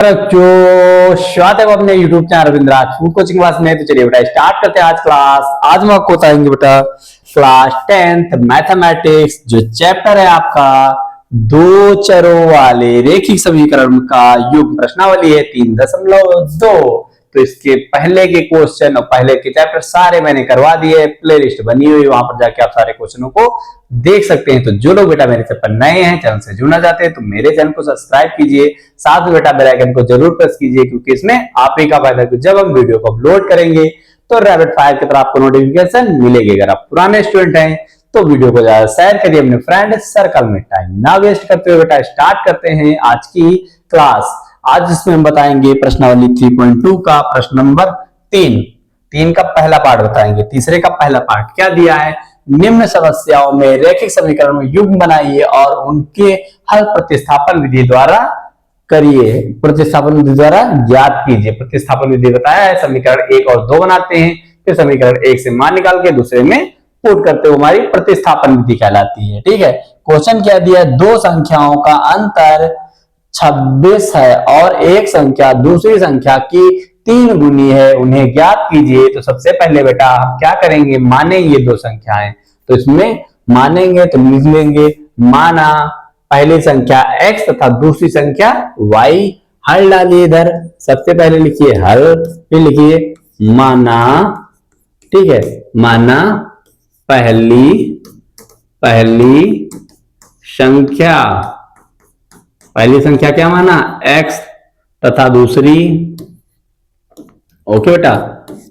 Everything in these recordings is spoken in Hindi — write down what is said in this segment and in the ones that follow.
बच्चों, स्वागत है अपने YouTube channel Ravindra Rajput coaching class में। तो चलिए बेटा स्टार्ट करते हैं आज क्लास। आज हम आपको बताएंगे बेटा क्लास 10th मैथमेटिक्स, जो चैप्टर है आपका दो चरों वाले रेखिक समीकरण का युग्म प्रश्नावली है 3.2। तो इसके पहले के क्वेश्चन और पहले के चैप्टर सारे मैंने करवा दिए, प्लेलिस्ट बनी हुई, वहां पर जाके आप सारे क्वेश्चनों को देख सकते हैं। तो जो लोग बेटा मेरे चैनल पर नए हैं, चैनल से जुड़ना चाहते हैं, तो मेरे चैनल को सब्सक्राइब कीजिए, साथ में बेटा बेल आइकन को जरूर प्रेस कीजिए, क्योंकि इसमें आप ही का फायदा है। जब हम वीडियो को अपलोड करेंगे तो रैपिड फायर की तरह आपको नोटिफिकेशन मिलेगी। अगर आप पुराने स्टूडेंट हैं तो वीडियो को ज्यादा शेयर करिए अपने फ्रेंड सर्कल में। टाइम ना वेस्ट करते हुए बेटा स्टार्ट करते हैं आज की क्लास। आज इसमें हम बताएंगे प्रश्नावली 3.2 का प्रश्न नंबर 3 का पहला पार्ट बताएंगे। तीसरे का पहला पार्ट क्या दिया है, निम्न समस्याओं में रेखिक समीकरण में युग्म बनाइए और उनके हल प्रतिस्थापन विधि द्वारा करिए, प्रतिस्थापन विधि द्वारा ज्ञात कीजिए। प्रतिस्थापन विधि बताया है, समीकरण 1 और 2 बनाते हैं, फिर समीकरण 1 से मान निकाल के दूसरे में पुट करते हुए हमारी प्रतिस्थापन विधि कहलाती है। ठीक है, क्वेश्चन क्या दिया, दो संख्याओं का अंतर 26 है और एक संख्या दूसरी संख्या की 3 गुनी है, उन्हें ज्ञात कीजिए। तो सबसे पहले बेटा हम क्या करेंगे, मानेंगे दो संख्याएं। तो इसमें मानेंगे तो लिख लेंगे माना पहली संख्या x तथा दूसरी संख्या y। हल डालिए इधर, सबसे पहले लिखिए हल, फिर लिखिए माना। ठीक है, माना पहली संख्या क्या माना x तथा दूसरी, ओके बेटा,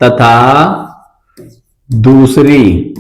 तथा दूसरी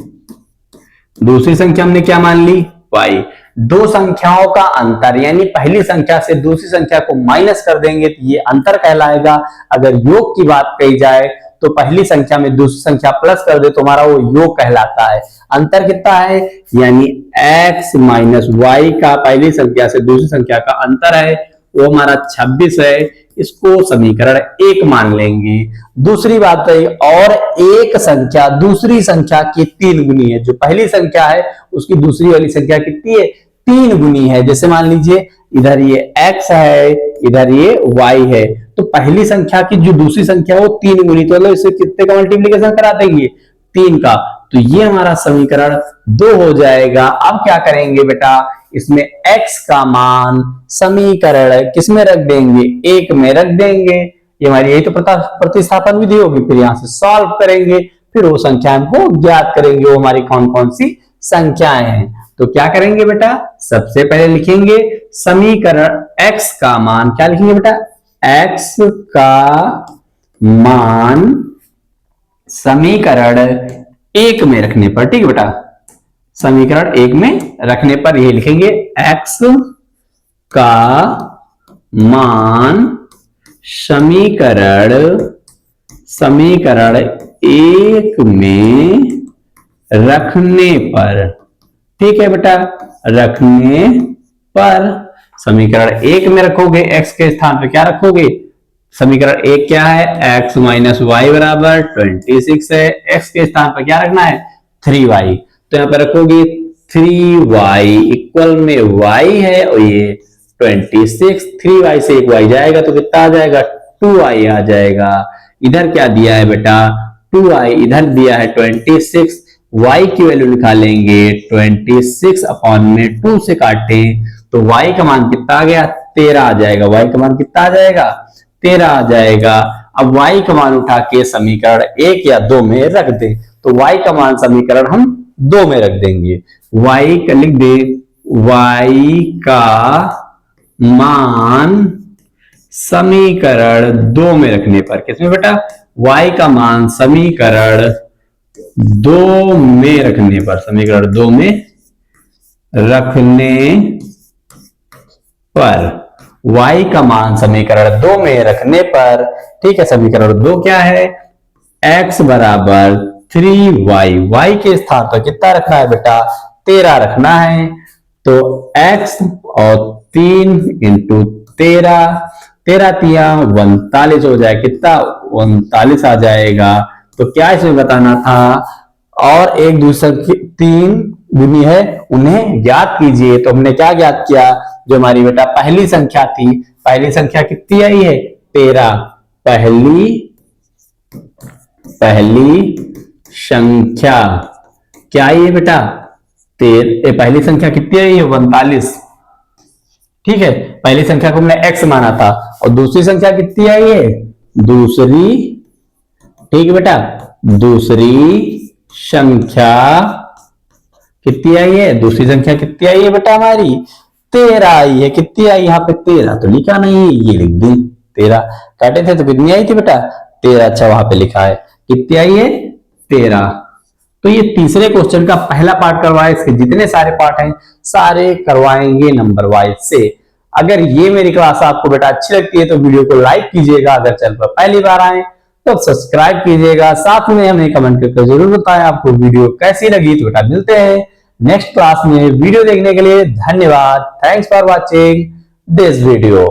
संख्या हमने क्या मान ली, y। दो संख्याओं का अंतर यानी पहली संख्या से दूसरी संख्या को माइनस कर देंगे तो ये अंतर कहलाएगा। अगर योग की बात कही जाए तो पहली संख्या में दूसरी संख्या प्लस कर दे तो हमारा वो योग कहलाता है। अंतर कितना है, यानी x माइनस वाई का पहली संख्या से दूसरी संख्या का अंतर है, वो हमारा 26 है। इसको समीकरण 1 मान लेंगे। दूसरी बात है, और एक संख्या दूसरी संख्या की 3 गुनी है। जो पहली संख्या है उसकी दूसरी वाली संख्या कितनी है, 3 गुनी है। जैसे मान लीजिए इधर ये x है, इधर ये y है, तो पहली संख्या की जो दूसरी संख्या है वो 3 गुनी, तो मतलब इसे कितने का मल्टीप्लीकेशन करा देंगे, 3 का। तो ये हमारा समीकरण 2 हो जाएगा। अब क्या करेंगे बेटा, इसमें x का मान समीकरण किसमें रख देंगे, 1 में रख देंगे। ये हमारी यही तो प्रतिस्थापन विधि होगी। फिर यहां से सॉल्व करेंगे, फिर वो संख्याएं को ज्ञात करेंगे, वो हमारी कौन कौन सी संख्याएं हैं। तो क्या करेंगे बेटा, सबसे पहले लिखेंगे समीकरण x का मान, क्या लिखेंगे बेटा, x का मान समीकरण 1 में रखने पर। ठीक है बेटा, समीकरण 1 में रखने पर ये लिखेंगे x का मान समीकरण 1 में रखने पर। ठीक है बेटा, रखने पर समीकरण 1 में रखोगे, x के स्थान पे क्या रखोगे, समीकरण 1 क्या है, x माइनस वाई बराबर 26 है। x के स्थान पर क्या रखना है, 3y। तो यहां पर रखोगे 3y इक्वल में y है और ये 26, 3y से एक y जाएगा तो कितना आ जाएगा, 2y आ जाएगा। इधर क्या दिया है बेटा, 2y, इधर दिया है 26, y की वैल्यू निकालेंगे 26 अपॉन में 2 से काटे तो y का मान कितना आ गया, 13 आ जाएगा। y का मान कितना आ जाएगा, 13 आ जाएगा। अब y का मान उठा के समीकरण 1 या 2 में रख दे, तो y का मान समीकरण हम 2 में रख देंगे। y का लिख दे, y का मान समीकरण 2 में रखने पर, किसमें बेटा, y का मान समीकरण 2 में रखने पर, समीकरण 2 में रखने पर, y का मान समीकरण 2 में रखने पर। ठीक है, समीकरण 2 क्या है, x बराबर 3y, y के स्थान पर कितना रखना है बेटा, 13 रखना है। तो x और 3 इंटू 13, 13 तिया 39 हो जाए, कितना 39 आ जाएगा। तो क्या इसमें बताना था, और एक दूसरे की 3 गुनी है उन्हें ज्ञात कीजिए। तो हमने क्या ज्ञात किया, जो हमारी बेटा पहली संख्या थी, पहली संख्या कितनी आई है? 13। पहली संख्या क्या आई है बेटा? पहली संख्या कितनी आई है? 39। ठीक है, पहली संख्या को हमने x माना था। और दूसरी संख्या कितनी आई है? दूसरी, ठीक है बेटा, दूसरी संख्या कितनी आई है? दूसरी संख्या कितनी आई है बेटा? हमारी 13 आई है। कितनी आई? यहाँ पे 13 तो लिखा नहीं है, ये लिख दी 13। काटे थे तो कितनी आई थी बेटा? 13। अच्छा, वहां पे लिखा है कितनी आई है? 13। तो ये तीसरे क्वेश्चन का पहला पार्ट करवाए। इसके जितने सारे पार्ट हैं सारे करवाएंगे नंबर वाइज से। अगर ये मेरी क्लास आपको बेटा अच्छी लगती है तो वीडियो को लाइक कीजिएगा। अगर चैनल पर पहली बार आए तो सब्सक्राइब कीजिएगा। साथ में हमें कमेंट करके जरूर बताएं आपको वीडियो कैसी लगी। तो बेटा मिलते हैं नेक्स्ट क्लास में। वीडियो देखने के लिए धन्यवाद। Thanks for watching this video.